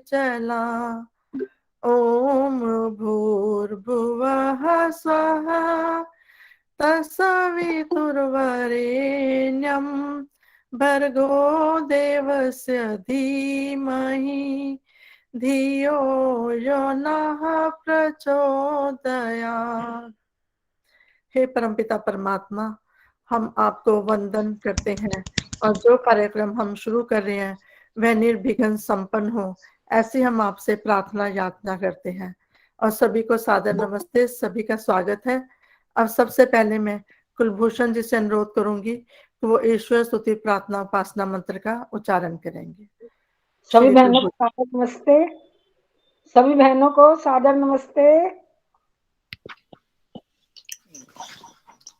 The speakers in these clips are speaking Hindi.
चला। ओम भूर्भुवः स्वः तत्सवितुर्वरेण्यं भर्गो देवस्य धीमहि धियो यो नः प्रचोदयात्। हे परमपिता परमात्मा, हम आपको वंदन करते हैं और जो कार्यक्रम हम शुरू कर रहे हैं वह निर्विघ्न संपन्न हो, ऐसी हम आपसे प्रार्थना याचना करते हैं। और सभी को सादर नमस्ते, सभी का स्वागत है। अब सबसे पहले मैं कुलभूषण जी से अनुरोध करूंगी कि वो ईश्वर स्तुति प्रार्थना उपासना मंत्र का उच्चारण करेंगे। सभी बहनों को सादर नमस्ते। सभी बहनों को सादर नमस्ते।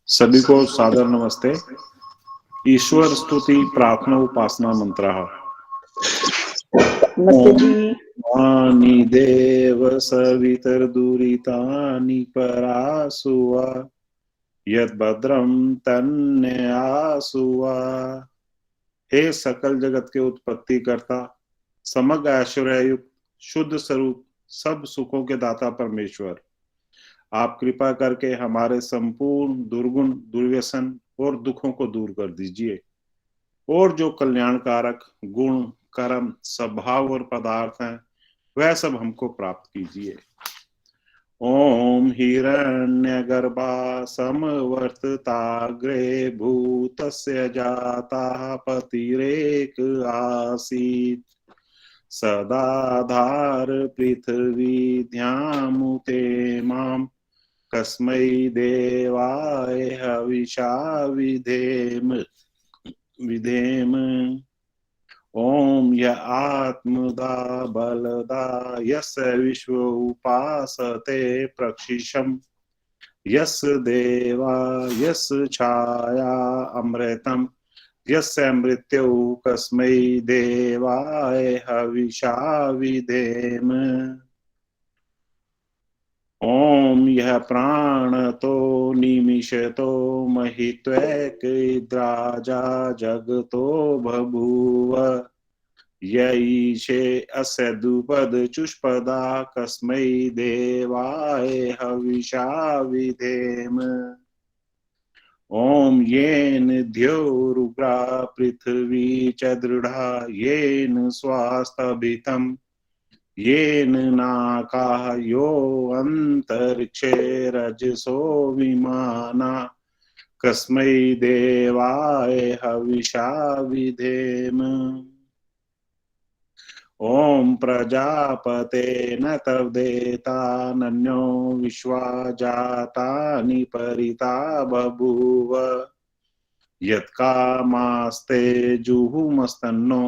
सभी को सादर नमस्ते। ईश्वर स्तुति प्रार्थना उपासना मंत्र। नमस्ते जी। वाणी देव सवितर्दुरितानि परासुवा यद्भद्रं तन्यासुवा। हे सकल जगत के उत्पत्ति करता, समग्र ऐश्वर्ययुक्त, शुद्ध स्वरूप, सब सुखों के दाता परमेश्वर, आप कृपा करके हमारे संपूर्ण दुर्गुण, दुर्व्यसन और दुखों को दूर कर दीजिए और जो कल्याणकारक गुण, कर्म, स्वभाव और पदार्थ हैं वह सब हमको प्राप्त कीजिए। ओम हिरण्यगर्भा समवर्तताग्रे भूतस्य जाता पतिरेक आसीत् सदाधार पृथ्वी ध्यामुते माम कस्मै देवाय हविषा विधेम। ओम य आत्मदा बलदा यस्य विश्व उपासते प्रक्षिशम यस्य देवा यस्य छाया अमृतम यस्य मृत्यु कस्मै देवाय हविषा विधेम। ओम यह प्राणतो निमिषतो महित्वैकद्राजा जगतो बभूव यईशे अस्य दुपद चुष्पदा कस्मै देवाय हविषा विधेम। ओम येन द्यौरुग्रा पृथ्वी च दृढ़ा येन स्वास्तभितम् येन नाकाः यो अंतरिक्षे रजसो विमाना कस्मै देवाय हविषा विधेम। ओम प्रजापते न तवदेता नन्यो विश्वा जातानि परिता बभूव यत्कामास्ते जुहुमस्तन्नो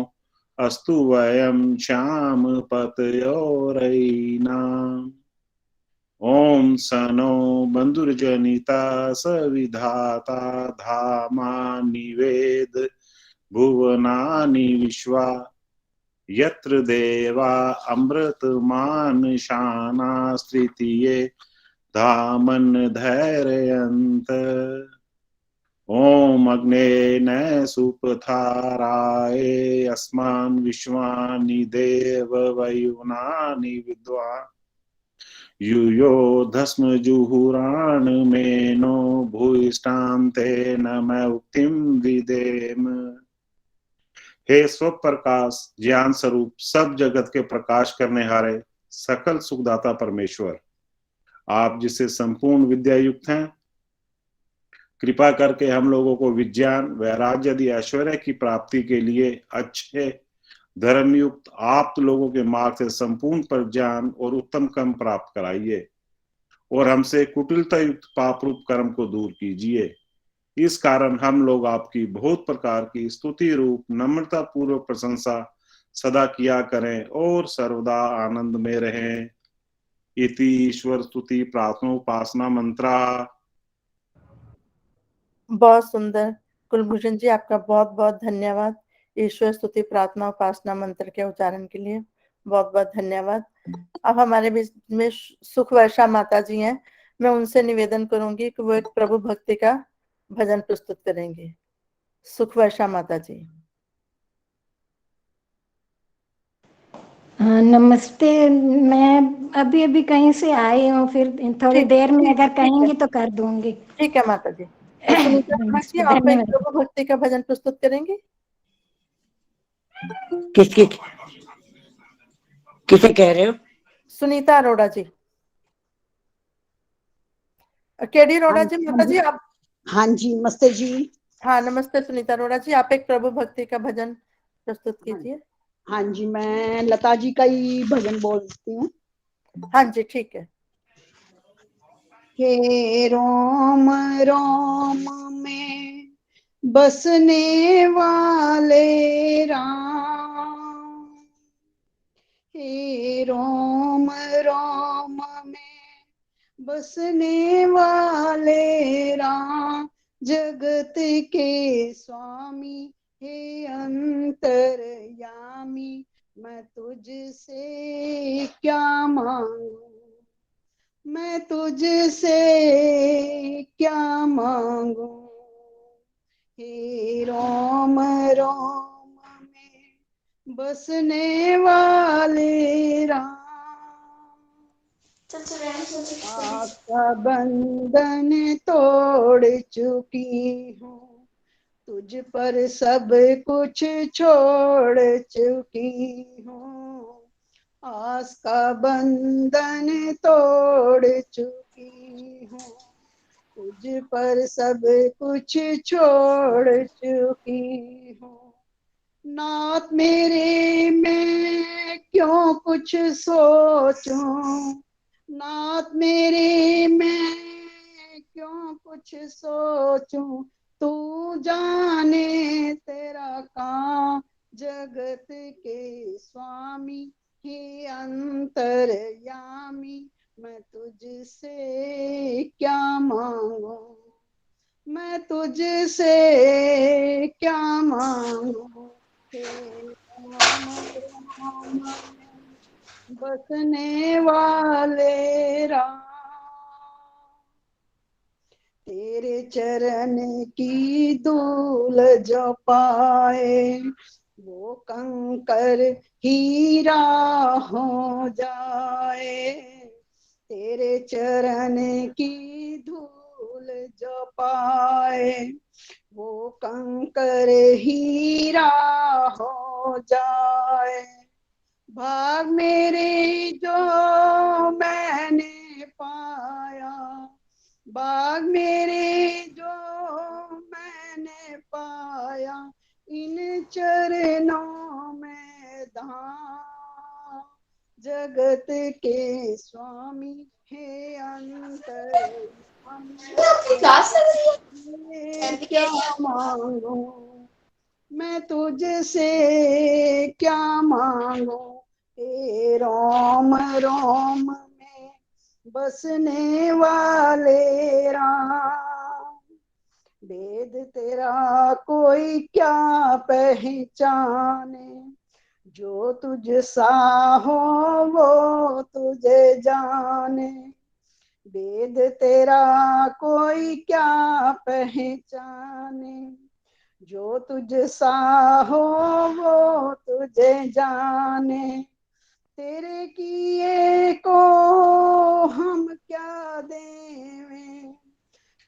अस्तु वयं श्याम पतयोरयिनाम्। ओम सनो बंधुर्जनिता सविधाता धामा निवेद भुवनानि विश्वा यत्र देवा अमृतमानशाना स्त्रितिये धामन धैर्यन्त। ओम अग्ने न सुपथाराय अस्मान् विश्वानि देव वयुनानि विद्वान् यूयो धस्म जुहुराण मेनो भूयिष्ठान्ते नम उक्तिं विदेम। हे स्वप्रकाश ज्ञान स्वरूप, सब जगत के प्रकाश करने हारे सकल सुखदाता परमेश्वर, आप जिससे संपूर्ण विद्या युक्त हैं, कृपा करके हम लोगों को विज्ञान, वैराग्य आदि ऐश्वर्य की प्राप्ति के लिए अच्छे धर्मयुक्त आप लोगों के मार्ग से संपूर्ण प्रज्ञान और उत्तम कर्म प्राप्त कराइए और हमसे कुटिलता युक्त पाप रूप कर्म को दूर कीजिए। इस कारण हम लोग आपकी बहुत प्रकार की स्तुति रूप नम्रता पूर्वक प्रशंसा सदा किया करें और सर्वदा आनंद में रहें। इति ईश्वर स्तुति प्रार्थना उपासना मंत्रा। बहुत सुंदर कुलभूषण जी, आपका बहुत बहुत धन्यवाद ईश्वर स्तुति प्रार्थना उपासना मंत्र के उच्चारण के लिए। बहुत बहुत धन्यवाद। अब हमारे बीच में सुख वर्षा माता जी हैं, मैं उनसे निवेदन करूंगी कि वो एक प्रभु भक्ति का भजन प्रस्तुत करेंगे। सुख वर्षा माता जी। नमस्ते। मैं अभी अभी कहीं से आई हूँ, फिर थोड़ी ठीक देर में ठीक अगर ठीक है, कहेंगी तो कर दूंगी। ठीक है माता जी। सुनीता शर्मा जी, नमस्ते, आप एक धन्यवाद। प्रभु भक्ति का भजन प्रस्तुत करेंगे? किसकी किसे कह रहे हो? सुनीता अरोड़ा जी। केडी अरोड़ा जी, माता जी आप। हाँ जी, नमस्ते जी। हाँ नमस्ते सुनीता अरोड़ा जी, आप एक प्रभु भक्ति का भजन प्रस्तुत कीजिए। हाँ जी, मैं लता जी का ही भजन बोलती हूँ। हाँ जी ठीक है। हे रोम रोम में बसने वाले राम, हे रोम रोम में बसने वाले राम, जगत के स्वामी हे अंतर्यामी, मैं तुझसे क्या मांगू, मैं तुझसे क्या मांगू, हे रोम रोम में बसने वाले राम, आपका बंधन तोड़ चुकी हूँ, तुझ पर सब कुछ छोड़ चुकी हूँ, आस का बंधन तोड़ चुकी हूँ, तुझ पर सब कुछ छोड़ चुकी हूँ, नाथ मेरे मैं क्यों कुछ सोचूं, नाथ मेरे मैं क्यों कुछ सोचूं, तू जाने तेरा काम, जगत के स्वामी हे अंतर्यामी, मैं तुझसे क्या मांगू, मैं तुझसे क्या मांगू, हे राम राम में बसने वाले राम, तेरे चरण की धूल जो पाए, वो कंकर हीरा हो जाए, तेरे चरण की धूल जो पाए, वो कंकर हीरा हो जाए, भाग मेरे जो मैंने पाया, भाग मेरे जो मैंने पाया, इन चरणों में धाम, जगत के स्वामी हे अंतर्यामी, मैं क्या मांगू, मैं तुझसे क्या मांगू, हे रोम रोम में बसने वाले राम, वेद तेरा कोई क्या पहचाने, जो तुझ सा हो वो तुझे जाने, वेद तेरा कोई क्या पहचाने, जो तुझ सा हो वो तुझे जाने, तेरे किए को हम क्या देवें,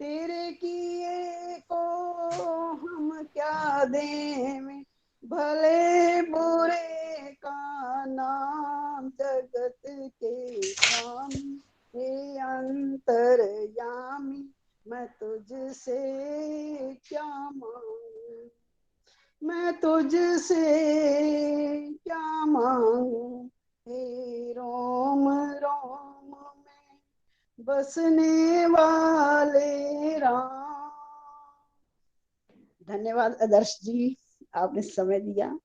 तेरे किए को हम क्या देवें, भले बुरे का नाम, जगत के स्वामी हे अंतर्यामी, मैं तुझसे क्या मांगू, मैं तुझसे क्या मांगू, हे रोम रोम में बसने वाले राम। धन्यवाद आदर्श जी, आपने समय दिया।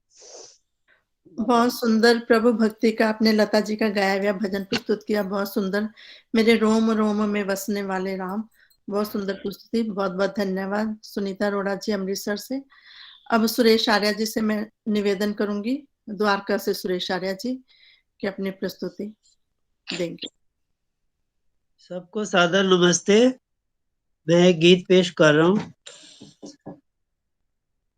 बहुत सुंदर प्रभु भक्ति का आपने लता जी का गाया हुआ भजन प्रस्तुत किया, बहुत सुंदर। मेरे रोम रोम में बसने वाले राम, बहुत सुंदर प्रस्तुति, बहुत बहुत धन्यवाद सुनीता अरोड़ा जी अमृतसर से। अब सुरेश आर्या जी से मैं निवेदन करूंगी, द्वारका से सुरेश आर्या जी कि अपनी प्रस्तुति देंगे। सबको सादर नमस्ते। मैं एक गीत पेश कर रहा हूँ।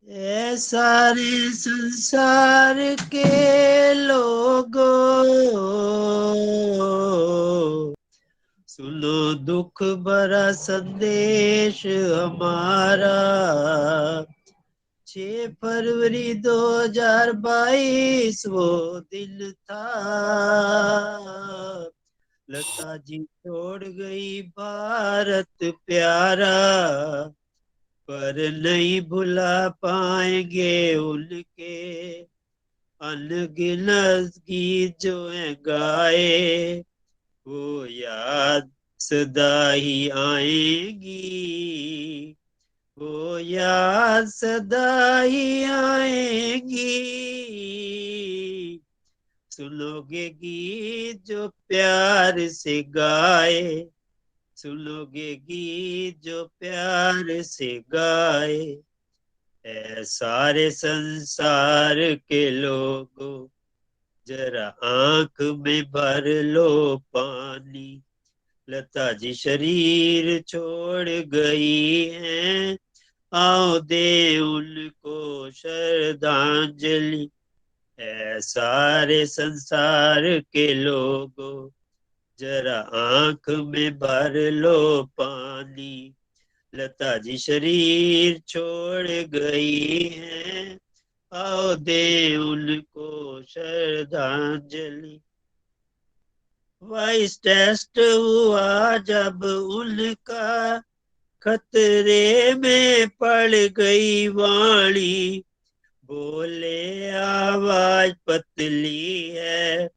ए सारे संसार के लोगों, दुख भरा संदेश हमारा। 6 फरवरी 2022 वो दिन था, लता जी छोड़ गई भारत प्यारा, पर नहीं भुला पाएंगे उनके अनगिनत गीत जो है गाए, वो याद सदा ही आएगी, वो याद सदा ही आएगी। सुनोगे गीत जो प्यार से गाए, सुनोगे गीत जो प्यार से गाए, ऐ सारे संसार के लोगों जरा आंख में भर लो पानी, लता जी शरीर छोड़ गई हैं, आओ दे उनको श्रद्धांजलि। ऐ सारे संसार के लोगों जरा आंख में भर लो पानी, लता जी शरीर छोड़ गई हैं, आओ दे उनको श्रद्धांजलि। वॉइस टेस्ट हुआ जब उनका, खतरे में पड़ गई वाणी, बोले आवाज पतली है,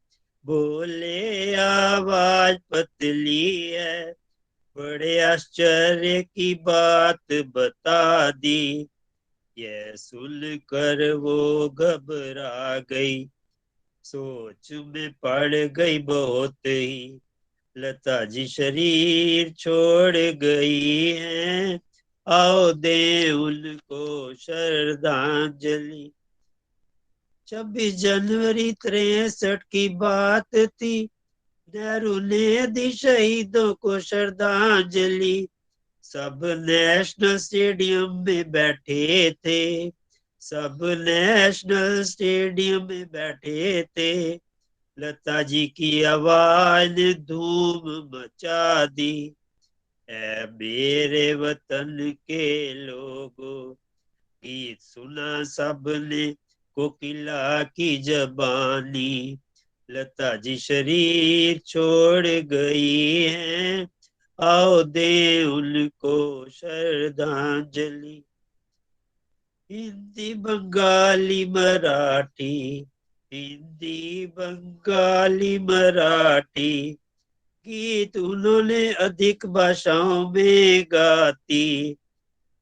बोले आवाज पतली है, बड़े आश्चर्य की बात बता दी, ये सुनकर वो घबरा गई, सोच में पड़ गई बहुत ही, लता जी शरीर छोड़ गई हैं, आओ दे उनको श्रद्धांजलि। 26 जनवरी 63 की बात थी, नेहरू ने दी शहीदों को श्रद्धांजलि, सब नेशनल स्टेडियम में बैठे थे, सब नेशनल स्टेडियम में बैठे थे, लता जी की आवाज ने धूम मचा दी, ऐ मेरे वतन के लोगों, गीत सुना सबने कोकिला की जबानी, लता जी शरीर छोड़ गई हैं, आओ दे उनको श्रद्धांजलि। हिंदी बंगाली मराठी, हिंदी बंगाली मराठी, गीत उन्होंने अधिक भाषाओं में गाती,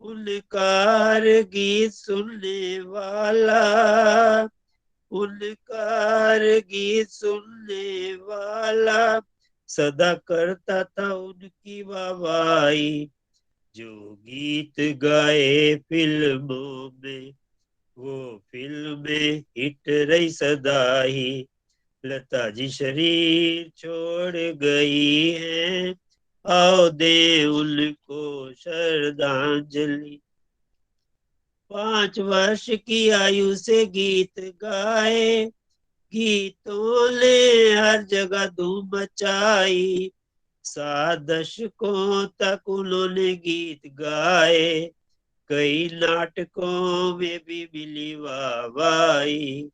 उनका हर गीत सुनने वाला, उनका हर गीत सुनने वाला सदा करता था उनकी वाहवाही, जो गीत गाए फिल्मों में वो फिल्में हिट रही सदा ही, लता जी शरीर छोड़ गई हैं, आओ दे उनको श्रद्धांजलि। 5 वर्ष की आयु से गीत गाए, गीतों ने हर जगह धूम मचाई, 7 दशकों तक उन्होंने गीत गाए, कई नाटकों में भी मिली वाहवाही।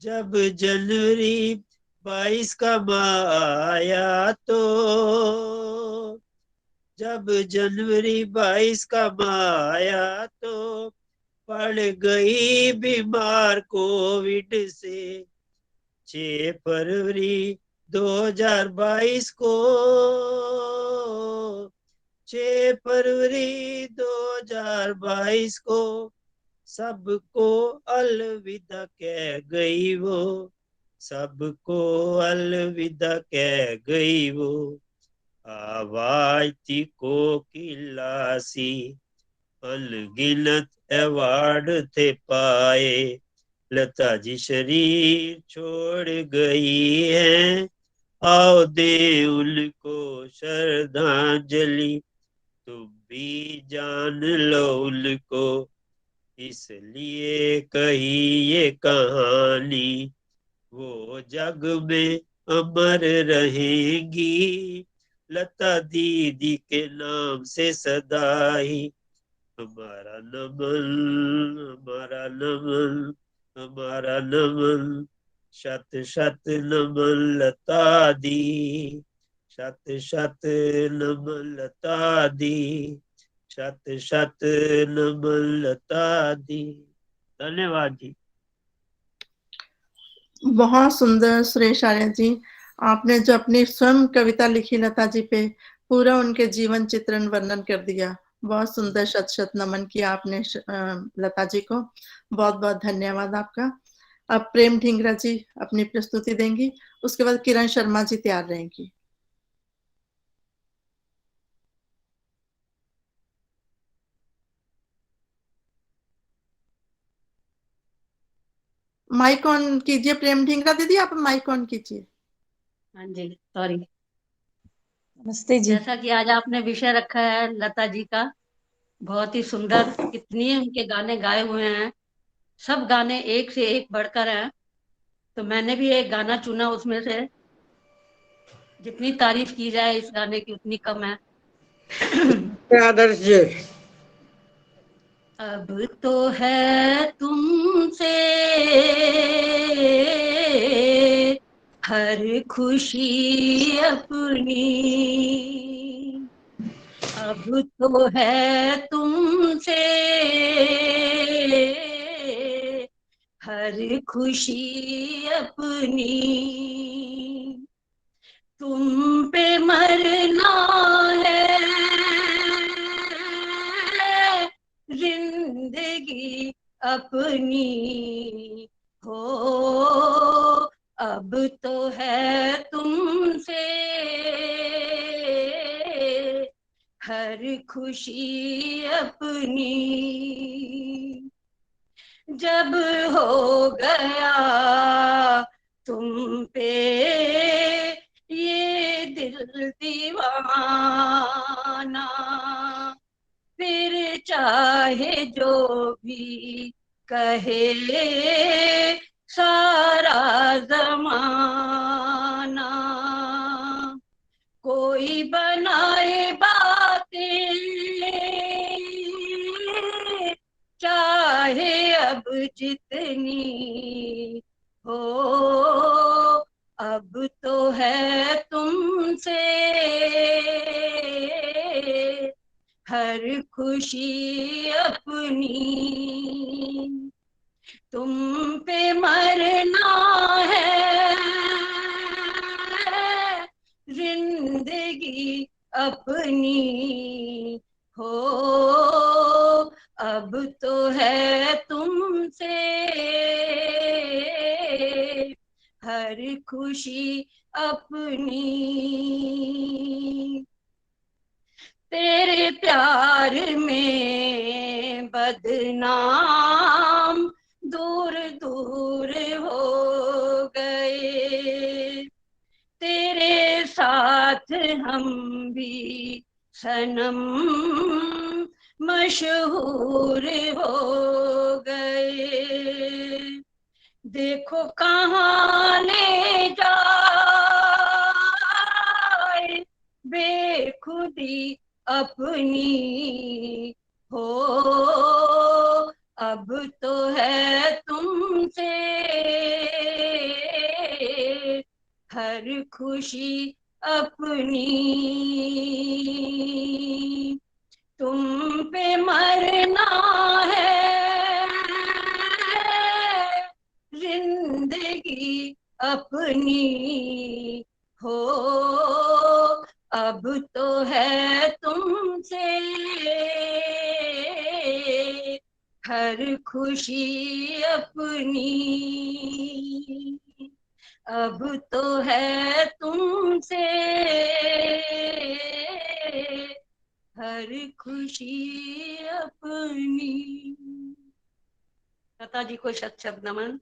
जब जनवरी 22 का माह आया तो, जब जनवरी 22 का माह आया तो पड़ गई बीमार कोविड से, 6 फरवरी 2022 को, 6 फरवरी 2022 को सबको अलविदा कह गई वो, सबको अलविदा कह गई वो, आवाज थी कोकिला सी, अनगिनत अवार्ड थे पाए, लता जी शरीर छोड़ गई है, आओ दे उनको श्रद्धांजलि। तुम भी जान लो उनको, इसलिए कही ये कहानी, वो जग में अमर रहेंगी, लता दीदी के नाम से सदाई। हमारा नमन, हमारा नमन, हमारा नमन, शत शत नमन लता दी, शत शत नमन लता दी, शत शत नमन लता दी। धन्यवाद जी। बहुत सुंदर सुरेश आर्य जी, आपने जो अपनी स्वयं कविता लिखी लता जी पे, पूरा उनके जीवन चित्रण वर्णन कर दिया। बहुत सुंदर शत शत नमन किया आपने लता जी को। बहुत बहुत धन्यवाद आपका। अब प्रेम ढींगरा जी अपनी प्रस्तुति देंगी, उसके बाद किरण शर्मा जी तैयार रहेंगी। माइक ऑन कीजिए प्रेम ढींगरा दीदी, आप माइक ऑन कीजिए। हाँ जी, सॉरी। नमस्ते जी। जैसा कि आज आपने विषय रखा है लता जी का, बहुत ही सुंदर, कितनी उनके गाने गाए हुए हैं, सब गाने एक से एक बढ़कर हैं। तो मैंने भी एक गाना चुना, उसमें से जितनी तारीफ की जाए इस गाने की उतनी कम है। आदर्श जी। अब तो है तुमसे हर खुशी अपनी, अब तो है तुमसे हर खुशी अपनी, तुम पे मरना है जिंदगी अपनी, हो अब तो है तुमसे हर खुशी अपनी, जब हो गया तुम पे ये दिल दीवाना, फिर चाहे जो भी कहे सारा जमाना, कोई बनाए बातें चाहे अब जितनी, हो अब तो है तुमसे हर खुशी अपनी, तुम पे मरना है जिंदगी अपनी, हो अब तो है तुमसे हर खुशी अपनी, तेरे प्यार में बदनाम दूर दूर हो गए, तेरे साथ हम भी सनम मशहूर हो गए, देखो कहाँ ले जाए बेखुदी अपनी, हो अब तो है तुमसे हर खुशी अपनी, तुम पे मरना है जिंदगी अपनी, हो अब तो है तुमसे हर खुशी अपनी, अब तो है तुमसे हर खुशी अपनी। लता जी को शत शत नमन।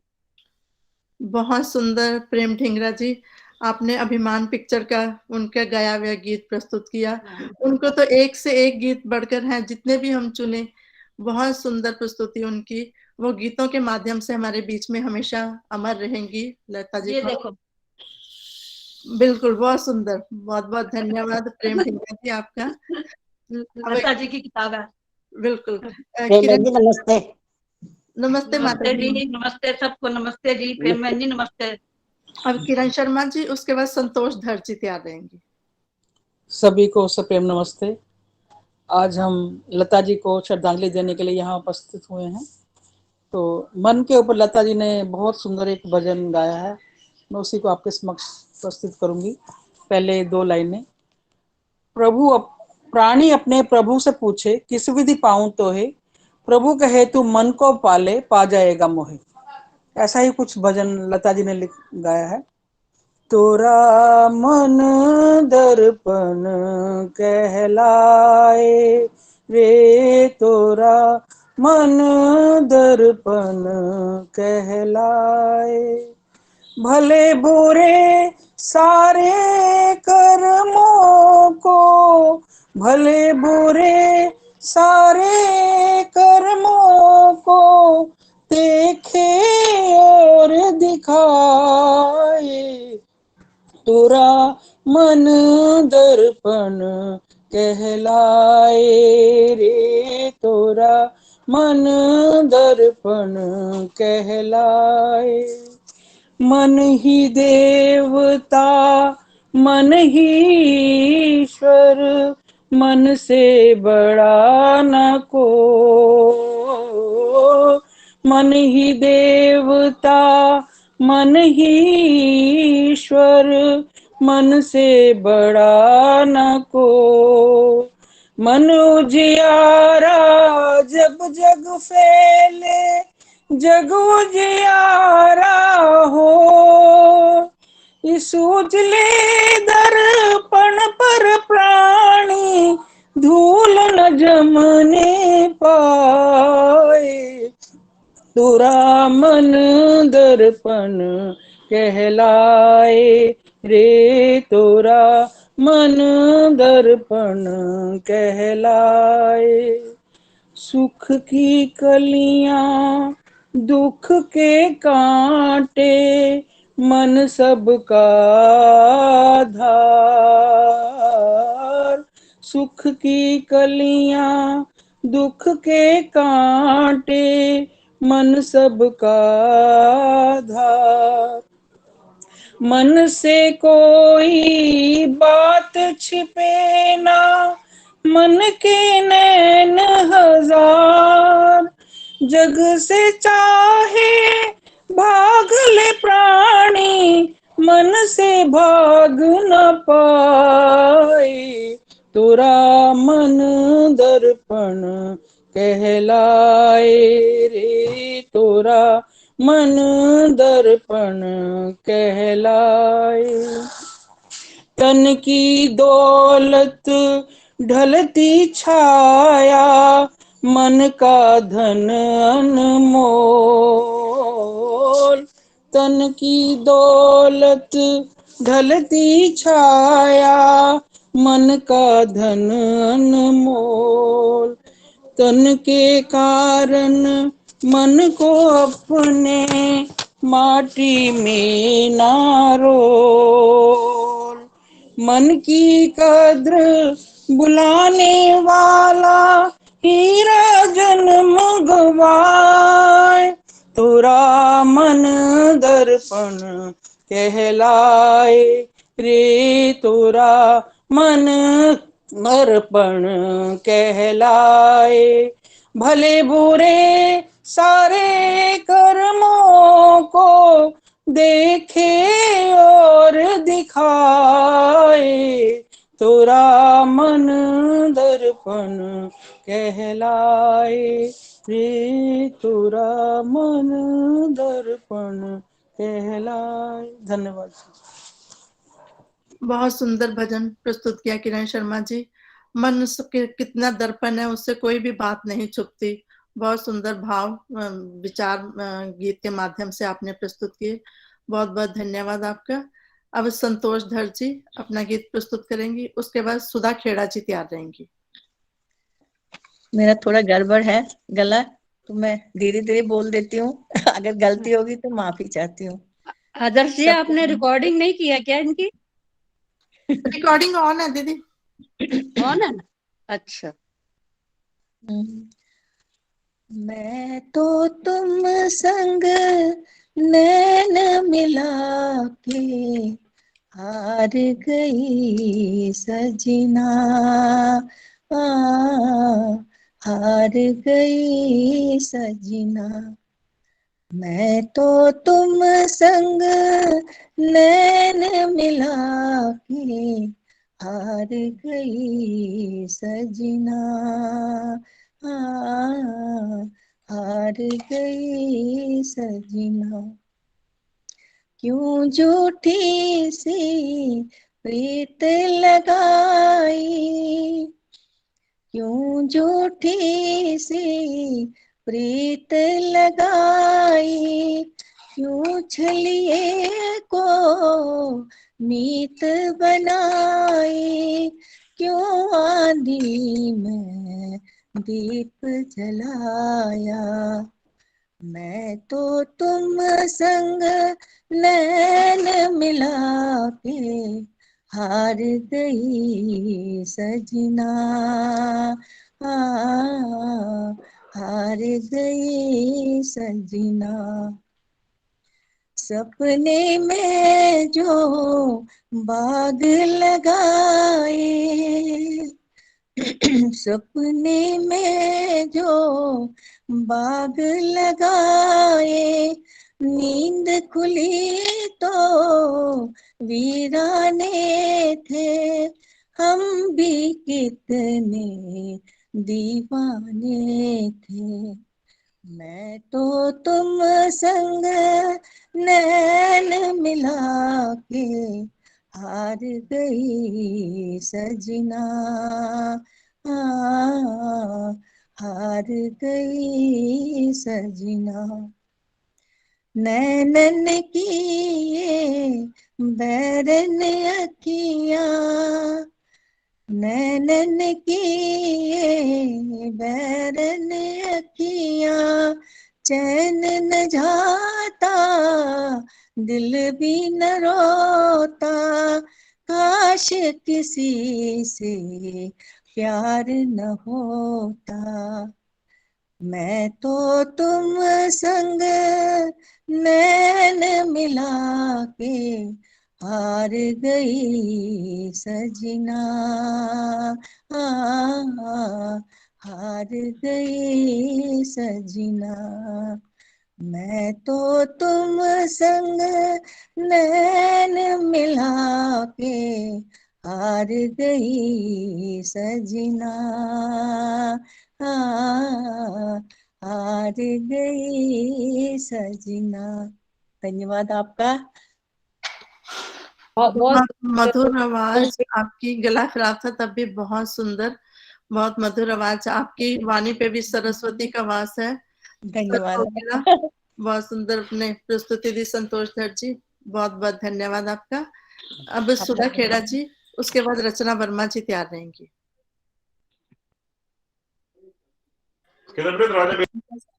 बहुत सुंदर प्रेम ढींगरा जी, आपने अभिमान पिक्चर का उनका गाया हुआ गीत प्रस्तुत किया। उनको तो एक से एक गीत बढ़कर हैं, जितने भी हम चुने, बहुत सुंदर प्रस्तुति उनकी। वो गीतों के माध्यम से हमारे बीच में हमेशा अमर रहेंगी लता जी ये को। देखो बिल्कुल, बहुत सुंदर। बहुत-बहुत धन्यवाद प्रेम ढिंगरा जी आपका। अब लता जी की किताब है। बिल्कुल। प्रेम किरण जी नमस्ते। नमस्ते माता नमस्ते जी। जी, नमस्ते सबको, नमस्ते जी, प्रेम बहन जी नमस्ते। अब किरण शर्मा जी, उसके बाद संतोष धर जी तैयार रहेंगी। सभी को सप्रेम नमस्ते। आज हम लता जी को श्रद्धांजलि देने के लिए यहाँ उपस्थित हुए हैं। तो मन के ऊपर लता जी ने बहुत सुंदर एक भजन गाया है, मैं उसी को आपके समक्ष प्रस्तुत करूंगी। पहले 2 लाइनें। प्राणी अपने प्रभु से पूछे, किस विधि पाऊं तो है, प्रभु कहे तू मन को पाले, पा जाएगा मोहे। ऐसा ही कुछ भजन लता जी ने गाया है। तोरा मन दर्पण कहलाए रे, तोरा मन दर्पण कहलाए, भले बुरे सारे कर्मों को, भले बुरे सारे कर्मों को देखे और दिखाए, तोरा मन दर्पण कहलाए रे, तोरा मन दर्पण कहलाए। मन ही देवता मन ही ईश्वर, मन से बड़ा न को, मन ही देवता मन ही ईश्वर, मन से बड़ा न को, मन उजियारा जब जग फैले, जग उजियारा हो, इस उजले दर्पण पर प्राणी धूल न जमने पाए, तोरा मन दर्पण कहलाए रे, तोरा मन दर्पण कहलाए। सुख की कलियां दुख के कांटे, मन सबका धार, सुख की कलियां दुख के कांटे, मन सबका धार, मन से कोई बात छिपे ना, मन के नैन हजार, जग से चाहे भाग ले प्राणी, मन से भाग न पाए, तोरा मन दर्पण कहलाए रे, तोरा मन दर्पण कहलाए। तन की दौलत ढलती छाया, मन का धन अनमोल, तन की दौलत ढलती छाया, मन का धन अनमोल, तन के कारण मन को अपने माटी में ना रोल, मन की कद्र बुलाने वाला हीरा जन्म गवाए, तोरा मन दर्पण कहलाए रे, तोरा मन दर्पण कहलाए, भले बुरे सारे कर्मों को देखे और दिखाए, तोरा मन दर्पण कहलाए रे, तोरा मन दर्पण कहलाए। धन्यवाद। बहुत सुंदर भजन प्रस्तुत किया किरण शर्मा जी। मन के कितना दर्पण है, उससे कोई भी बात नहीं छुपती। बहुत सुंदर भाव विचार गीत के माध्यम से आपने प्रस्तुत किए। बहुत बहुत धन्यवाद आपका। अब संतोष धर जी अपना गीत प्रस्तुत करेंगी, उसके बाद सुधा खेड़ा जी तैयार रहेंगी। मेरा थोड़ा गड़बड़ है गला, तो मैं धीरे धीरे बोल देती हूँ। अगर गलती होगी तो माफी चाहती हूँ। आदर्श जी, आपने रिकॉर्डिंग नहीं किया क्या इनकी? रिकॉर्डिंग ऑन है दीदी। कौन है ना? अच्छा। मैं तो तुम संग नैन मिला के हार गई सजना, हार गई सजना। मैं तो तुम संग नैन मिला के हार गई सजना, हार गई सजना। क्यों झूठी सी प्रीत लगाई, क्यों झूठी सी प्रीत लगाई, क्यों छलिए को मीत बनाई, क्यों आंधी में दीप जलाया। मैं तो तुम संग नैन मिला के हार गई सजना, हार गई सजना। सपने में जो बाग लगाए, सपने में जो बाग लगाए, नींद खुली तो वीराने थे, हम भी कितने दीवाने थे। मैं तो तुम संग नैन मिला के हार गई सजना, हार गई सजना। नैनन की ये बैरन अखियां, नैनन की ये बैरन अखियां, चैन न जाता दिल भी न रोता, काश किसी से प्यार न होता। मैं तो तुम संग नैन मिला के हार गई सजना, हार गई सजना। मैं तो तुम संग नैन मिला के हार गई सजना, हार गई सजना। धन्यवाद आपका। बहुत मधुर आवाज आपकी, गला खराब था तब भी बहुत सुंदर, बहुत मधुर आवाज। आपकी वाणी पे भी सरस्वती का वास है। धन्यवाद। बहुत सुंदर अपने प्रस्तुति दी संतोष धर जी, बहुत बहुत धन्यवाद आपका। अब सुधा खेड़ा जी, उसके बाद रचना वर्मा जी तैयार रहेंगी।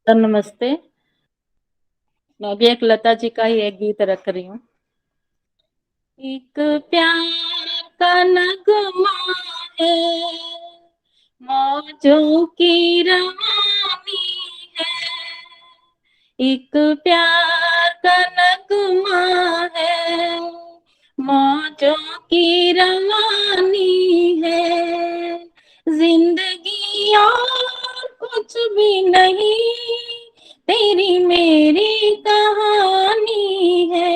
नमस्ते। मैं भी एक लता जी का ही एक गीत रख रही हूँ। एक प्यार का नगमा है, मौजों की रवानी है। एक प्यार का नगमा है, मौजों की रवानी है। जिंदगी और कुछ भी नहीं, तेरी मेरी कहानी है।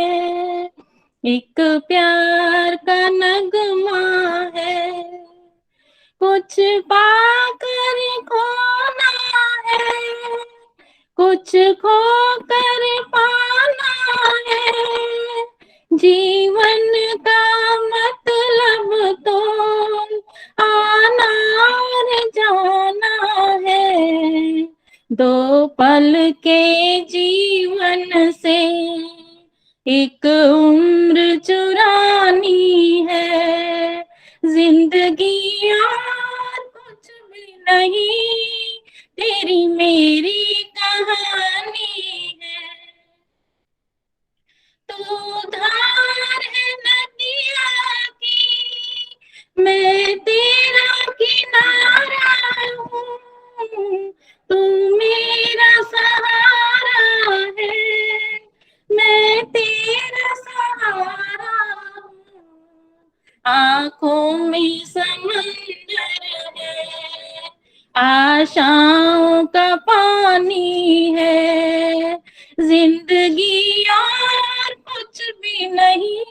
एक प्यार का नगमा है, कुछ पाकर खोना है, कुछ खोकर पाना है। जीवन का मतलब तो आना और जाना है। दो पल के जीवन से एक उम्र चुरानी है। जिंदगी और कुछ भी नहीं, तेरी मेरी कहानी है। तू धार है नदिया की, आंखों में समंदर है, आशाओं का पानी है, जिंदगी और कुछ भी नहीं,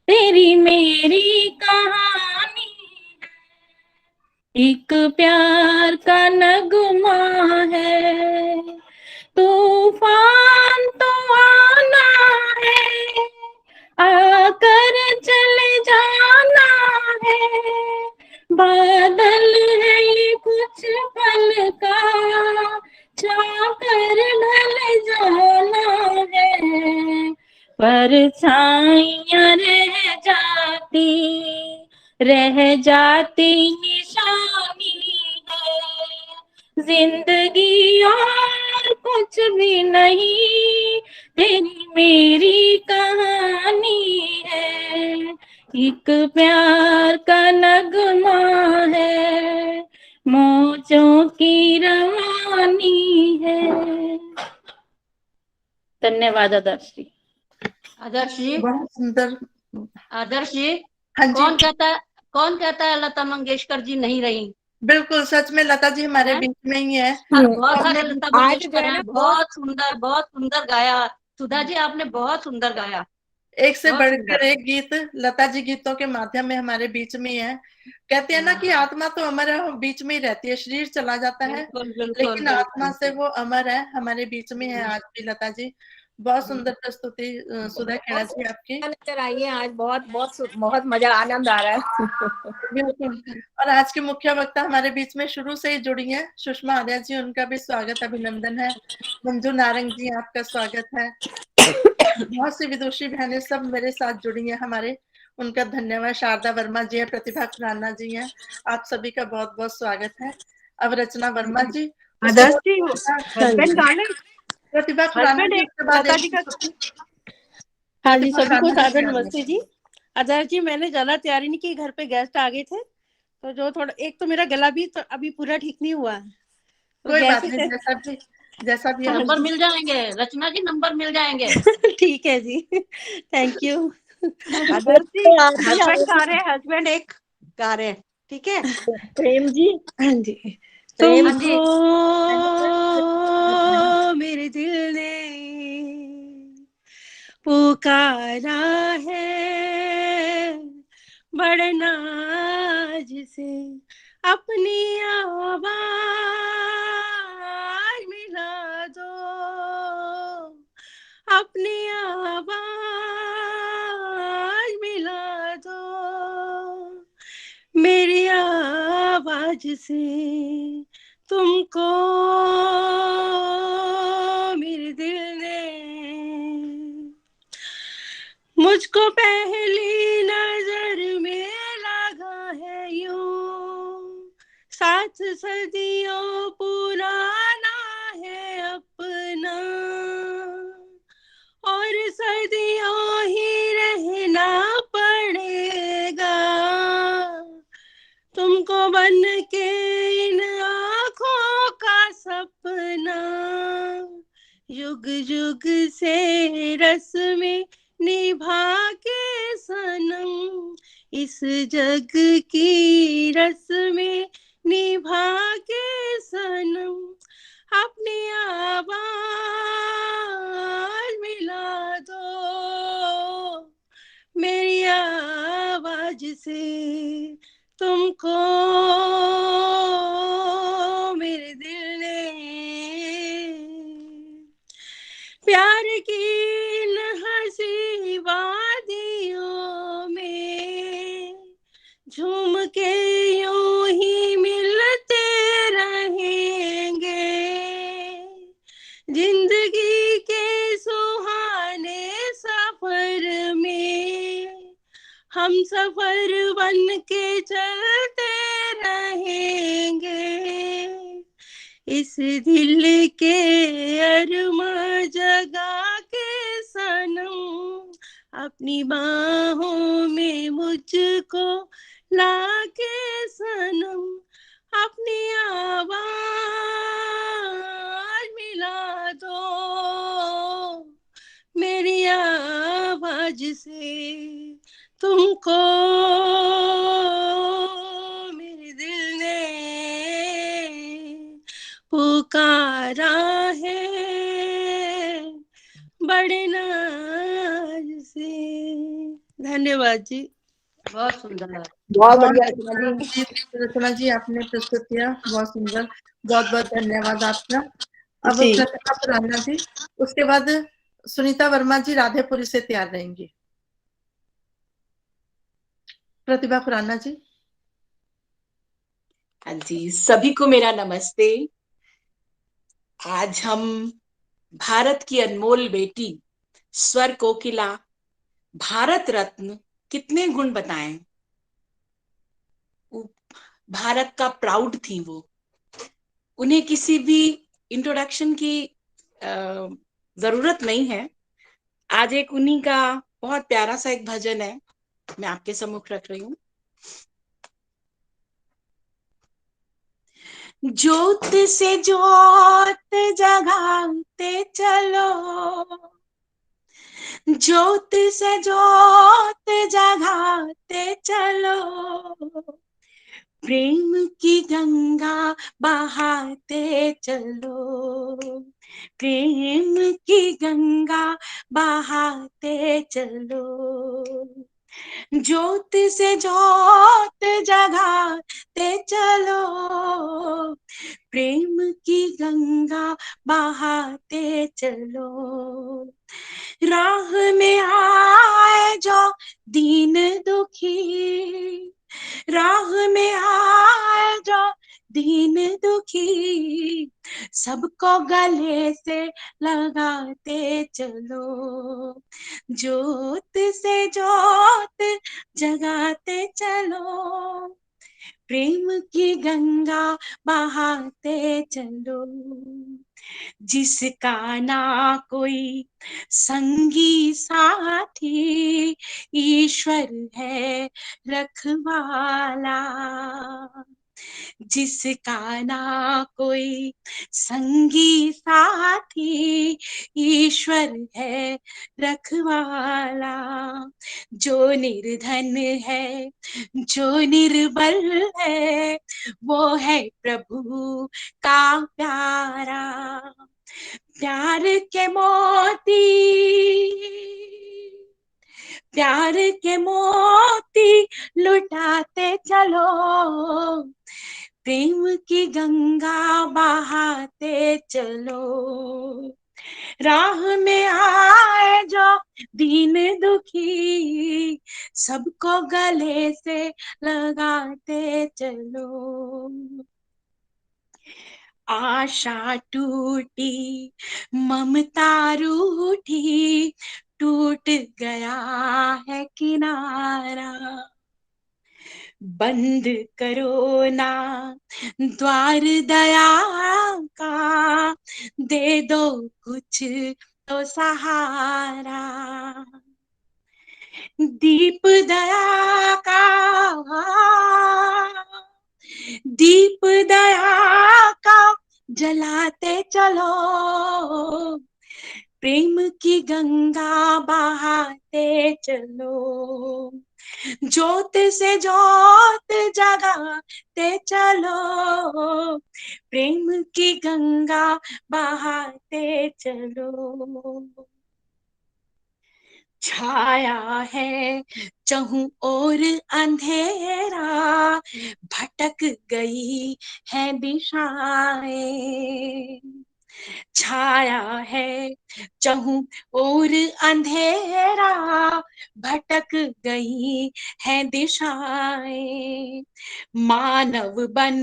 तेरी मेरी कहानी है, एक प्यार का नगमा है, तूफान तो आना है, आकर चले जाना है, बादल है ये कुछ पल का, छाकर ढल जाना है, परछाइयां रह जाती निशानी है, जिंदगी और कुछ भी नहीं, तेरी मेरी कहानी है, एक प्यार का नगमा है, मौजों की रवानी है। धन्यवाद आदर्श जी। आदर्श जी, बहुत सुंदर। आदर्श जी, हाँ जी, कौन कहता है लता मंगेशकर जी नहीं रही? बिल्कुल सच में लता जी हमारे हैं? बीच में ही है। बहुत हमने सारे लता आज जो मंगेशकर है हैं, ना बहुत सुंदर गाया। सुधा जी, आपने बहुत सुंदर गाया। एक से बहुत बढ़कर सुंदर। एक गीत लता जी गीतों के माध्यम में हमारे बीच में ही है। कहते हैं ना कि आत्मा तो अमर है, बीच में ही रहती है, शरीर चला जाता है बिल्कुल बिल्कुल लेकिन आत्मा बिल्कुल। से वो अमर है, हमारे बीच में है आज भी लता जी। बहुत सुंदर प्रस्तुति सुधा खेड़ा जी आपकी। नजर आई है आज, बहुत मजा, आनंद आ रहा है। बिल्कुल। और आज के मुख्य वक्ता हमारे बीच में शुरू से ही जुड़ी हैं सुषमा आर्या जी, उनका भी स्वागत अभिनंदन है। मंजू नारंग जी, आपका स्वागत है। बहुत सी विदुषी बहनें सब मेरे साथ जुड़ी हैं हमारे, उनका धन्यवाद। शारदा वर्मा जी है, प्रतिभा खुराना जी हैं, आप सभी का बहुत बहुत स्वागत है। अब रचना वर्मा जी, उसके आदर्श बाद जी, हस्बैंड गाने, प्रतिभा खुराना जी, उसके बाद लता जी का। हाँ जी, प्रतिभा सभी को खुराना जी सादर की नमस्ते जी। आदर्श जी, मैंने ज्यादा तैयारी नहीं की, घर पे गेस्ट आ गए थे, तो जो थोड़ा, एक तो मेरा गला भी तो अभी पूरा ठीक नहीं हुआ है, तो कोई बात जैसे नहीं, जैसा भी हाँ नंबर जी। मिल जाएंगे रचना जी, नंबर मिल जाएंगे। ठीक है जी, thank you. Adarsh ji, husband गा रहे हैं, हस्बैंड एक गा रहे हैं, ठीक है। प्रेम जी, हाँ जी। प्रेम हाँ जी। तुमको मेरे दिल ने पुकारा है, बड़े नाज से अपनी आवाज मिला दो, अपनी आवाज मिला दो, मेरी आवाज से तुमको मेरे दिल ने, मुझको पहली नजर में लगा है यूं, 7 सदियों पुराना है अपना, और सदियों ही रहना पड़ेगा, तुमको बन के इन आँखों का सपना, युग युग से रस में निभा के सनम, इस जग की रस में निभा के सनम, अपनी आवाज मिला दो, मेरी आवाज से तुमको मेरे दिल ने, प्यार की इन हंसी वादियों में झूम के यूं ही मिलते रहेंगे, जिंदगी के सुहाने सफर में हम सफर बन के चलते रहेंगे, इस दिल के अरमा जगा के सनम, अपनी बाहों में मुझको लाके सनम, अपनी आवाज मिला दो, मेरी आवाज आज से तुमको मेरे दिल ने पुकारा है बड़े नाज से। धन्यवाद जी। बहुत सुंदर। बहुत बढ़िया रचना जी। रचना जी आपने प्रस्तुत किया, बहुत सुंदर, बहुत बहुत धन्यवाद आपका। अब जी। प्रतिभा खुराना जी, उसके बाद सुनीता वर्मा जी राधेपुरी से तैयार रहेंगी। प्रतिभा खुराना जी। हाँ जी, सभी को मेरा नमस्ते। आज हम भारत की अनमोल बेटी, स्वर कोकिला, भारत रत्न कितने गुण बताएं। भारत का प्राउड थी वो। उन्हें किसी भी इंट्रोडक्शन की जरूरत नहीं है। आज एक उन्हीं का बहुत प्यारा सा एक भजन है, मैं आपके सम्मुख रख रही हूँ। ज्योत से ज्योत जगाते चलो, ज्योत से ज्योत जगाते चलो, प्रेम की गंगा बहाते चलो, प्रेम की गंगा बहाते चलो, ज्योत से ज्योत जगाते चलो, प्रेम की गंगा बहाते चलो, राह में आए जो दीन दुखी, राह में आए जो दीन दुखी, सबको गले से लगाते चलो, ज्योत से ज्योत जगाते चलो, प्रेम की गंगा बहाते चलो, जिसका ना कोई संगी साथी, ईश्वर है रखवाला, जिसका ना कोई संगी साथी, ईश्वर है रखवाला, जो निर्धन है जो निर्बल है, वो है प्रभु का प्यारा, प्यार के मोती, प्यार के मोती लुटाते चलो, प्रेम की गंगा बहाते चलो, राह में आए जो दीन दुखी, सबको गले से लगाते चलो, आशा टूटी ममता रूठी, टूट गया है किनारा, बंद करो ना द्वार दया का, दे दो कुछ तो सहारा, दीप दया का, दीप दया का जलाते चलो, प्रेम की गंगा बहाते चलो, ज्योत से ज्योत जगाते चलो, प्रेम की गंगा बहाते चलो, छाया है चहुं ओर अंधेरा, भटक गई है दिशाएं, छाया है चहुं ओर अंधेरा, भटक गई है दिशाएं, मानव बन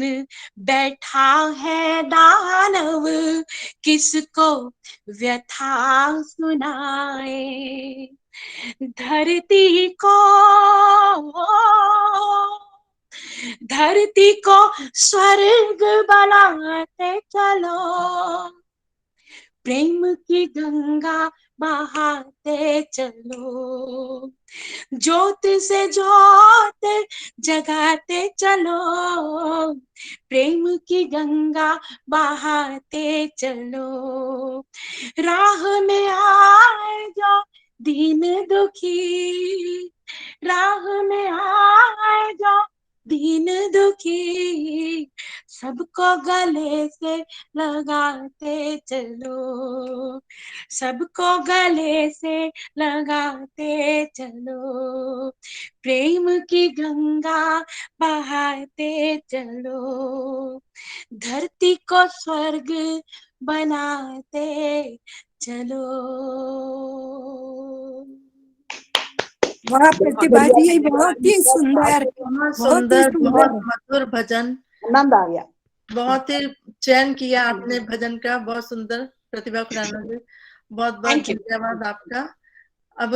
बैठा है दानव, किसको व्यथा सुनाए, धरती को, धरती को स्वर्ग बनाते चलो, प्रेम की गंगा बहाते चलो, ज्योत से ज्योत जगाते चलो, प्रेम की गंगा बहाते चलो, राह में आए जो दीन दुखी राह में आए जो दीन दुखी सबको गले से लगाते चलो, सबको गले से लगाते चलो, प्रेम की गंगा बहाते चलो, धरती को स्वर्ग बनाते चलो। वाह प्रतिभा जी, बहुत ही सुंदर, बहुत बहुत ही सुंदर, बहुत सुंदर, मधुर भजन, आनंद आ गया। बहुत ही चयन किया आपने भजन का, बहुत सुंदर प्रतिभा खुराना जी, बहुत बहुत Thank you. धन्यवाद आपका। अब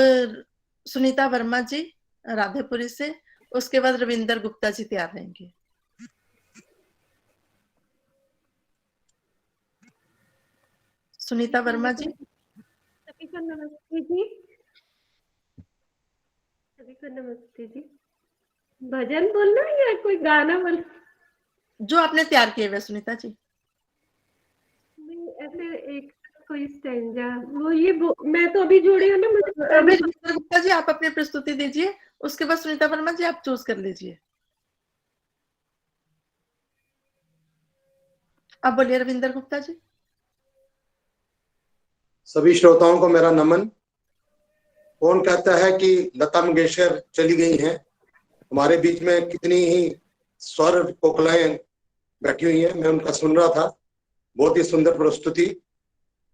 सुनीता वर्मा जी राधेपुरी से, उसके बाद रविंदर गुप्ता जी तैयार रहेंगे। सुनीता वर्मा जी। सभी को नमस्ते जी, सभी को नमस्ते जी। भजन बोलना या कोई गाना बोलना? जो आपने तैयार किए हुए सुनीता जी। नहीं, ऐसे एक कोई स्टैंजा वो ये मैं तो अभी जुड़ी हूँ ना, मुझे अभी रविंदर गुप्ता जी आप अपनी प्रस्तुति दीजिए, उसके बाद सुनीता वर्मा जी आप चूज कर लीजिए। आप बोलिए रविंदर गुप्ता जी। सभी श्रोताओं को मेरा नमन। कौन कहता है कि लता मंगेशकर चली गई हैं? हमारे बीच में कितनी ही स्वर कोकिलाएं बैठी हुई हैं, मैं उनका सुन रहा था। बहुत ही सुंदर प्रस्तुति।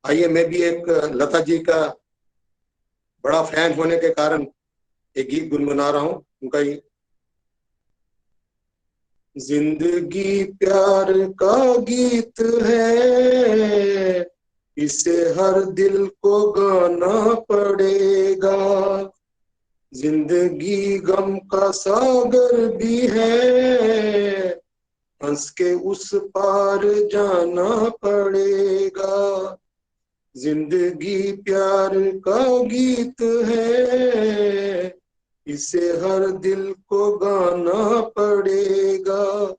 आइए, मैं भी एक लता जी का बड़ा फैन होने के कारण एक गीत गुनगुना रहा हूं उनका ही। जिंदगी प्यार का गीत है, इसे हर दिल को गाना पड़ेगा। जिंदगी गम का सागर भी है, हंस के उस पार जाना पड़ेगा। जिंदगी प्यार का गीत है, इसे हर दिल को गाना पड़ेगा।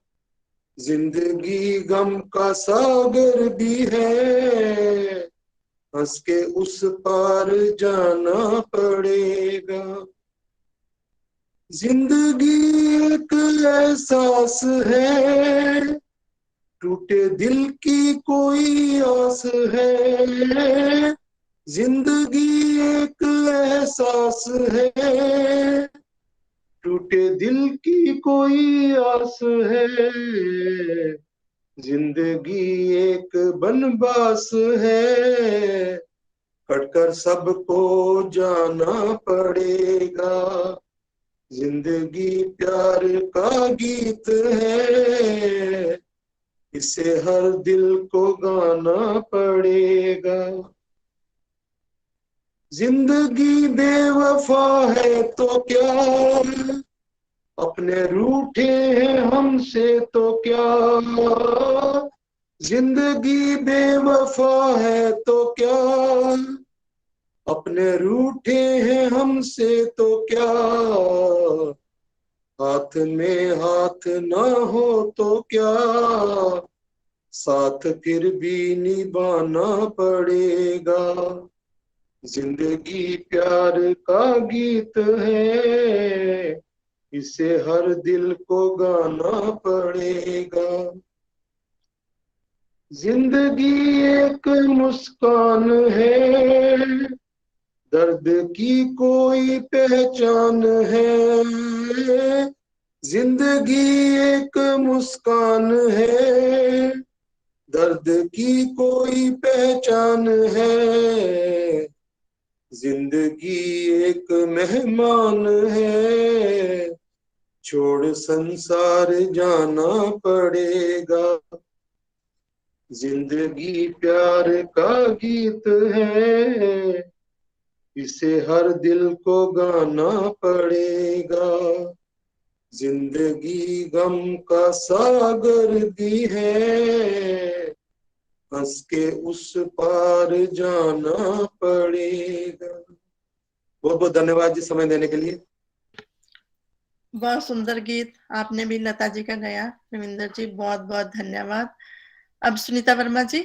जिंदगी गम का सागर भी है, हंस के उस पार जाना पड़ेगा। जिंदगी एक एहसास है, टूटे दिल की कोई आस है। जिंदगी एक एहसास है, टूटे दिल की कोई आस है। जिंदगी एक बनवास है, कटकर सबको जाना पड़ेगा। जिंदगी प्यार का गीत है, इसे हर दिल को गाना पड़ेगा। जिंदगी बेवफा है तो क्या, अपने रूठे हैं हमसे तो क्या। जिंदगी बेवफा है तो क्या, अपने रूठे हैं हमसे तो क्या। हाथ में हाथ ना हो तो क्या, साथ फिर भी निभाना पड़ेगा। जिंदगी प्यार का गीत है, इसे हर दिल को गाना पड़ेगा। जिंदगी एक मुस्कान है, दर्द की कोई पहचान है। जिंदगी एक मुस्कान है, दर्द की कोई पहचान है। जिंदगी एक मेहमान है, छोड़ संसार जाना पड़ेगा। जिंदगी प्यार का गीत है, इसे हर दिल को गाना पड़ेगा। जिंदगी गम का सागर भी है, हंस के उस पार जाना पड़ेगा। बहुत बहुत धन्यवाद जी समय देने के लिए। बहुत सुंदर गीत आपने भी लता जी का गाया रविंदर जी, बहुत बहुत धन्यवाद। अब सुनीता वर्मा जी।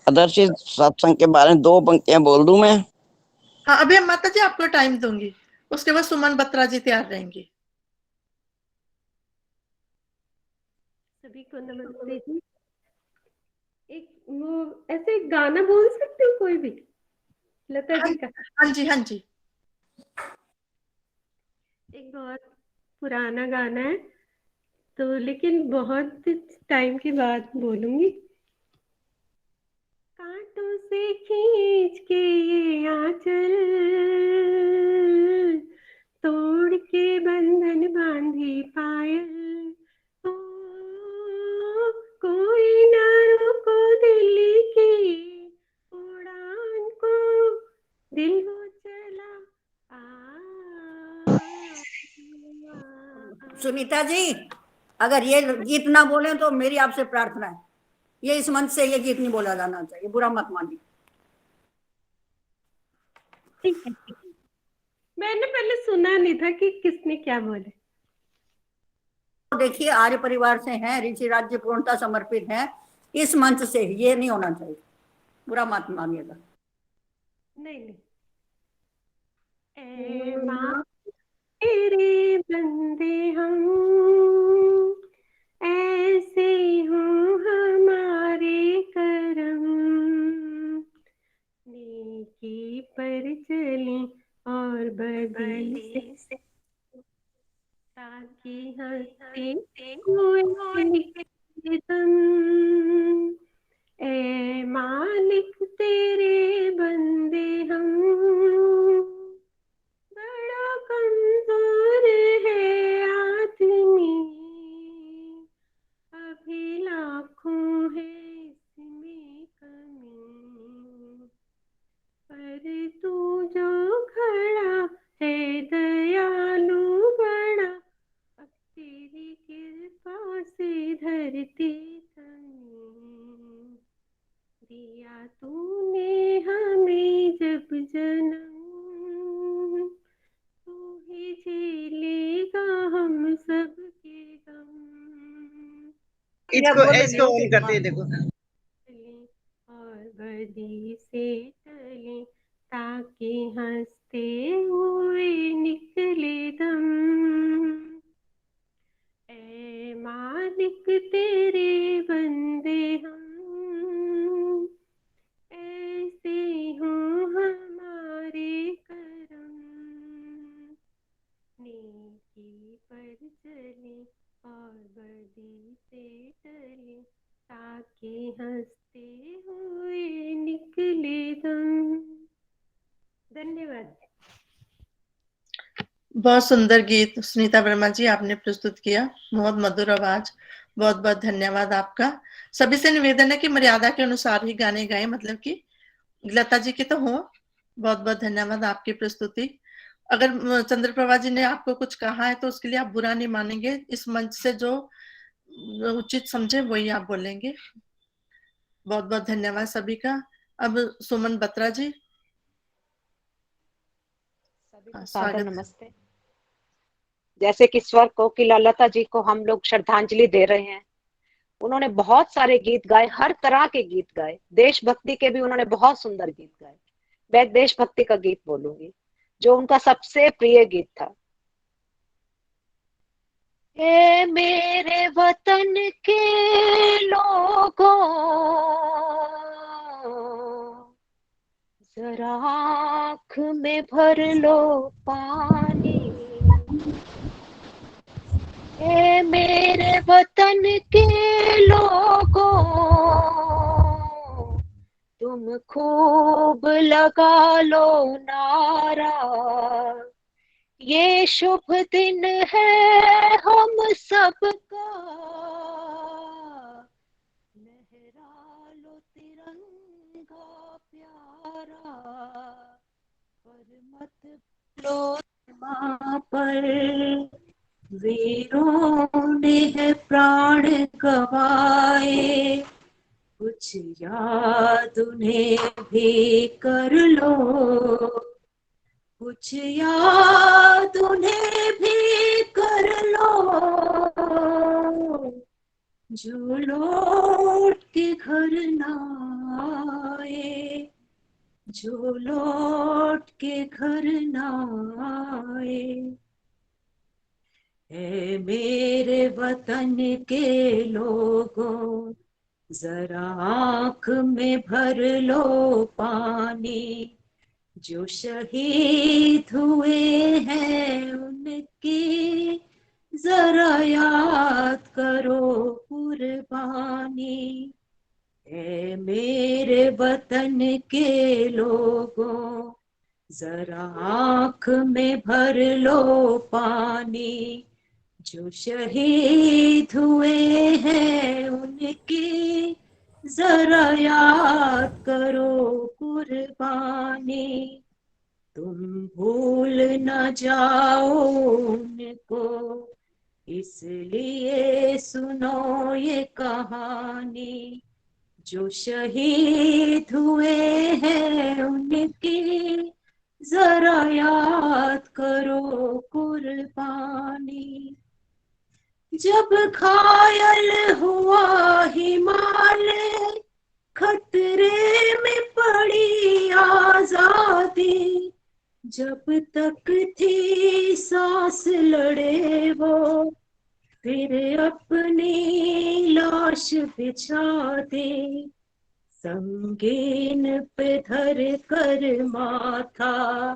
आदर्श सत्संग के बारे में 2 पंक्तियां बोल दूं मैं? हाँ, अभी हम माता जी आपको टाइम दूंगी, उसके बाद सुमन बत्रा जी तैयार रहेंगी। सभी को नमस्ते जी। एक वो ऐसे गाना बोल सकते हो कोई भी लता जी का? हाँ जी, हाँ जी। एक बहुत पुराना गाना है तो, लेकिन बहुत टाइम के बाद बोलूंगी। कांटों से खींच के ये आंचल, तोड़ के बंधन बांधी पायल, ओ कोई ना रोको दिल की उड़ान को, दिल वो चला सुनीता जी, अगर ये गीत ना बोले तो मेरी आपसे प्रार्थना है, ये इस मंच से ये गीत नहीं बोला जाना चाहिए, बुरा मत मानिए। ठीक है, ठीक है। मैंने पहले सुना नहीं था कि किसने क्या बोले। देखिए आर्य परिवार से हैं, ऋषि राज्य पूर्णता समर्पित हैं, इस मंच से ये नहीं होना चाहिए, बुरा मत मानिएगा। नहीं नहीं। ए माँ तेरे बंदे हम, ऐसे हों हमारे करम, नेकी पर चलें और बदी से, ताकि हंसते हुए निकले दम। ए मालिक तेरे बंदे हम, बड़ा कमजोर है आदमी, अभी लाखों है इसमें कमी, पर तू जो खड़ा है दयालु बड़ा, अब तेरी कृपा से धरती तनी, दिया तूने हमें जब जन्म, तू ही झेलेगा हम सब के गम। इसको ऑन करते हैं, देखो। और बदी से टले, ताकि हंसते हुए निकले दम। ए मालिक तेरे बंदे हम, ऐसे हों हमारे करम, नेकी पर चले और बदी से टले, ताकि हंसते हुए निकले दम। धन्यवाद। बहुत सुंदर गीत सुनीता वर्मा जी आपने प्रस्तुत किया, बहुत मधुर आवाज, बहुत बहुत धन्यवाद आपका। सभी से निवेदन है कि मर्यादा के अनुसार ही गाने गाएं, मतलब कि लता जी के तो हो। बहुत बहुत धन्यवाद आपकी प्रस्तुति। अगर चंद्रप्रभा जी ने आपको कुछ कहा है तो उसके लिए आप बुरा नहीं मानेंगे, इस मंच से जो उचित समझे वही आप बोलेंगे। बहुत बहुत धन्यवाद सभी का। अब सुमन बत्रा जी। सादर नमस्ते। जैसे कि स्वर कोकिला लता जी को हम लोग श्रद्धांजलि दे रहे हैं, उन्होंने बहुत सारे गीत गाए, हर तरह के गीत गाए, देशभक्ति के भी उन्होंने बहुत सुंदर गीत गाए। मैं एक देशभक्ति का गीत बोलूंगी जो उनका सबसे प्रिय गीत था। ए मेरे वतन के लोगों, जरा आँख में भर लो पानी, ए मेरे वतन के लोगों, तुम खूब लगा लो नारा, ये शुभ दिन है हम सबका, लहरा लो तिरंगा प्यारा, पर मत लो माँ पर, वीरों ने है प्राण गवाए, कुछ याद उन्हें भी कर लो, कुछ याद उन्हें भी कर लो, जो लौट के घर ना आए, जो लौट के घर ना आए। ऐ मेरे वतन के लोगों, जरा आंख में भर लो पानी। जो शहीद हुए हैं उनकी जरा याद करो कुर्बानी। ऐ मेरे वतन के लोगों, जरा आंख में भर लो पानी। जो शहीद हुए हैं उनकी जरा याद करो कुर्बानी। तुम भूल न जाओ उनको, इसलिए सुनो ये कहानी। जो शहीद हुए हैं उनकी जरा याद करो कुर्बानी। जब घायल हुआ हिमालय, खतरे में पड़ी आजादी। जब तक थी सांस लड़े वो, फिर अपनी लाश बिछा दे। संगीन पे धर कर माथा,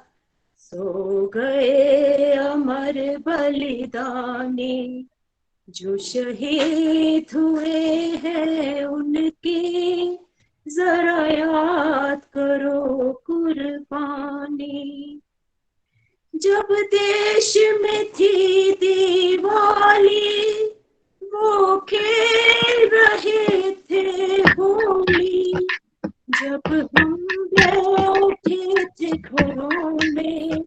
सो गए अमर बलिदानी। जो शहीद हुए हैं उनकी जरा याद करो कुर्बानी। जब देश में थी दिवाली, वो खेल रहे थे होली। जब हम बैठे थे घरों में,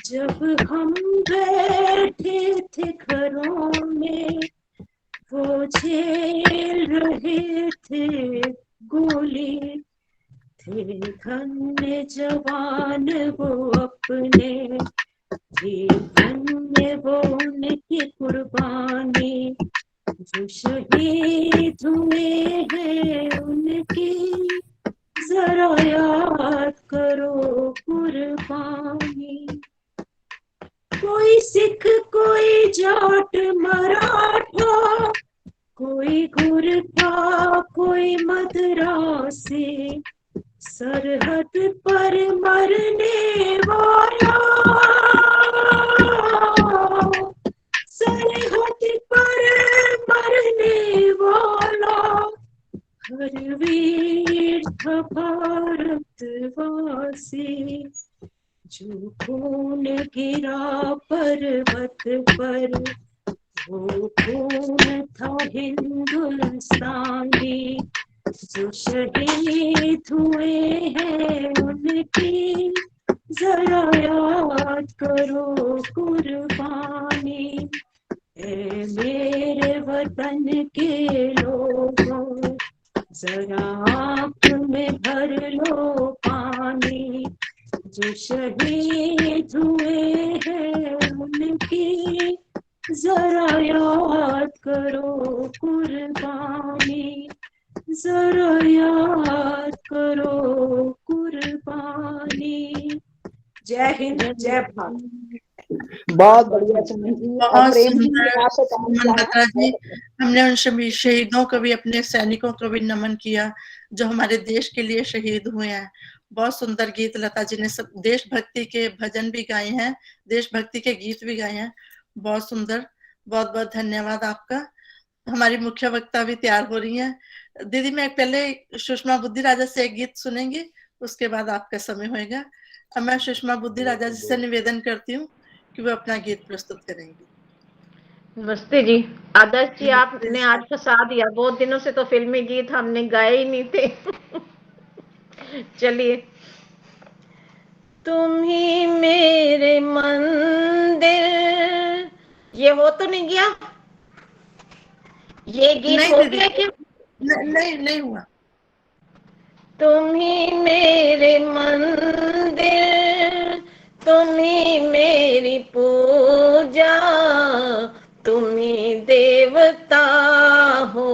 जब हम बैठे थे घरों में, वो झेल रहे थे गोली। थे धन्य जवान वो अपने, थी धन्य वो उनकी कुर्बानी। जो शहीद हुए हैं उनकी जरा याद करो कुर्बानी। कोई सिख कोई जाट मराठा, कोई गुरखा कोई मद्रासी। सरहद पर मरने वाला, सरहद पर मरने वाला, हर वीर था भारतवासी। जो खून गिरा पर्वत पर, वो खून था हिंदुस्तानी। जो शहीद हुए हैं उनकी जरा याद करो कुर्बानी। ऐ मेरे वतन के लोगों, जरा आंख में भर लो पानी। जो शहीद हुए हैं उनकी जरा याद करो कुर्बानी। जरा याद करो कुर्बानी। जय हिंद, जय भारत। बहुत बढ़िया सुमन जी। और बहुत प्रेम जी सुंदर आपसे काम सुमन बत्रा जी। हमने उन सभी शहीदों को भी, अपने सैनिकों को भी नमन किया जो हमारे देश के लिए शहीद हुए हैं। बहुत सुंदर गीत लता जी ने, सब देशभक्ति के भजन भी गाए हैं, देशभक्ति के गीत भी गाए हैं। बहुत सुंदर, बहुत बहुत धन्यवाद आपका। हमारी मुख्य वक्ता भी तैयार हो रही हैं। दीदी मैं पहले सुषमा बुद्धि राजा से एक गीत सुनेंगे, उसके बाद आपका समय होगा। अब मैं सुषमा बुद्धि राजा जी से निवेदन करती हूँ कि वो अपना गीत प्रस्तुत करेंगी। नमस्ते जी। आदर्श जी आपने आज फंसा दिया, बहुत दिनों से तो फिल्मी गीत हमने गाए ही नहीं थे। चलिए। तुम ही मेरे मंदिर, ये हो तो नहीं गया? ये गीत नहीं हो दीदी, गया क्या? नहीं हुआ। तुम ही मेरे मंदिर, तुम ही मेरी पूजा, तुम ही देवता हो,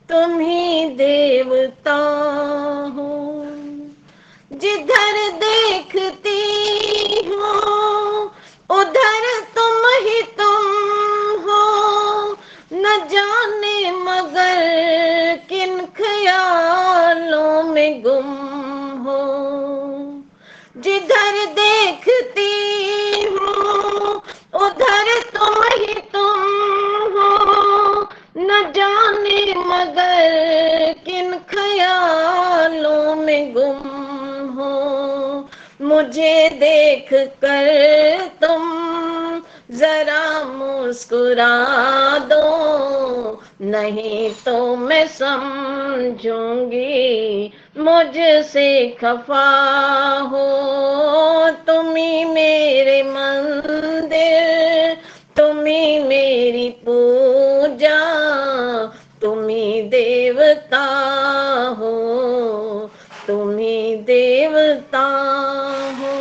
तुम ही देवता हो। जरा मुस्कुरा दो, नहीं तो मैं समझूंगी मुझसे खफा हो। तुम ही मेरे मंदिर, तुम ही मेरी पूजा, तुम ही देवता हो, तुम ही देवता हो।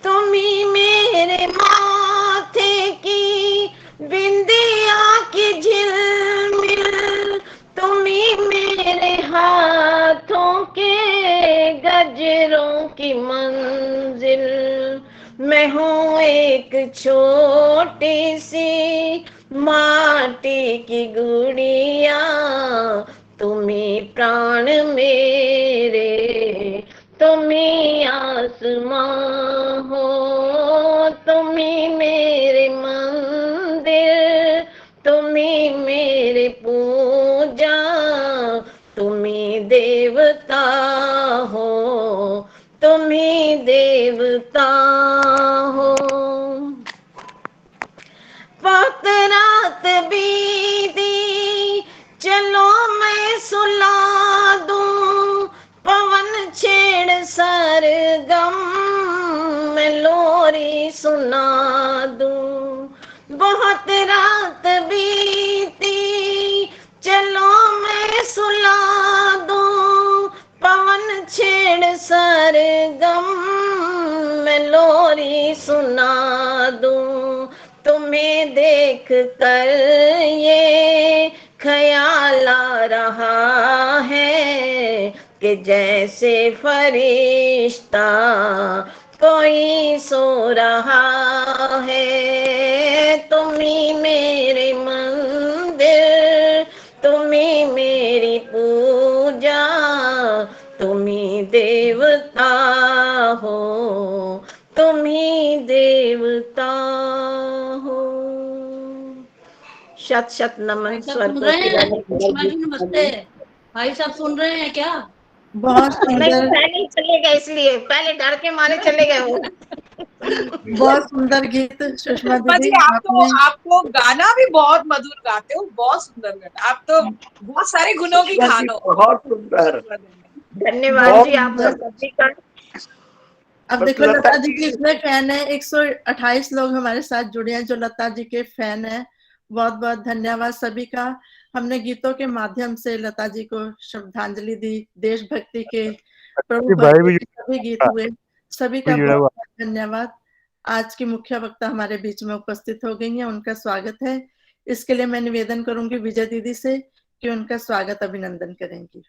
तुम ही मेरे माथे की बिंदिया की झिलमिल, तुम ही मेरे हाथों के गजरों की मंजिल। मैं हूँ एक छोटी सी माटी की गुड़िया, तुम ही प्राण मेरे, तुम ही आसमां हो। तुम ही मेरे मंदिर, तुम ही मेरे पूजा, तुम ही देवता हो, तुम ही देवता हो। वक्त रात बीती, चलो मैं सुला दूं, पवन छेड़ सरगम, मैं लोरी सुना दूं। बहुत रात बीती, चलो मैं सुला दूं, पवन छेड़ सरगम, मैं लोरी सुना दूं। तुम्हें देख कर ये ख्याल आ रहा है कि जैसे फरिश्ता कोई सो रहा है। तुम ही मेरे मंदिर, तुम ही मेरी पूजा, तुम ही देवता हो, तुम ही देवता हो। शत शत नमन सब स्वर सुन को रहे हैं? सुषमा जी नमस्ते। भाई साहब सुन रहे हैं क्या? बहुत नहीं, सुंदर, पहले ही चले गए, इसलिए पहले डर के मारे चले गए वो। बहुत सुंदर गीत सुषमा सुषमा जी, दीदी आपने। आपको गाना भी बहुत मधुर गाते हो, बहुत सुंदर गाना। आप तो बहुत सारे गुणों की खान हो। बहुत सुंदर। धन्यवाद जी आपका सभी का। अब देखो लता जी के इतने फैन है, 128 लोग हमारे साथ जुड़े हैं जो लता जी के फैन है। बहुत बहुत धन्यवाद सभी का। हमने गीतों के माध्यम से लता जी को श्रद्धांजलि दी, देशभक्ति के प्रभु भक्ति के सभी गीत हुए। सभी का बहुत बहुत धन्यवाद। आज की मुख्य वक्ता हमारे बीच में उपस्थित हो गई हैं, उनका स्वागत है। इसके लिए मैं निवेदन करूंगी विजय दीदी से कि उनका स्वागत अभिनंदन करेंगी।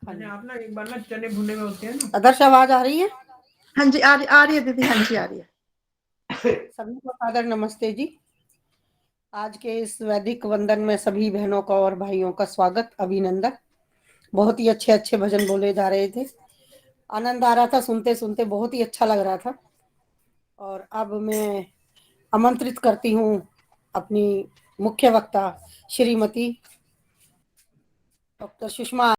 आप ना एक बार ना चने भुने में होते हैं ना। आदर्श आवाज आ रही है? हाँ जी आ रही है दीदी, हाँ जी आ रही है। सभी को सादर नमस्ते जी। आज के इस वैदिक वंदन में सभी बहनों का और भाइयों का स्वागत, अभिनंदन। बहुत ही अच्छे अच्छे भजन बोले जा रहे थे, आनंद आ रहा था सुनते सुनते, बहुत ही अच्छा लग रहा था। और अब मैं आमंत्रित करती हूँ अपनी मुख्य वक्ता श्रीमती डॉक्टर सुषमा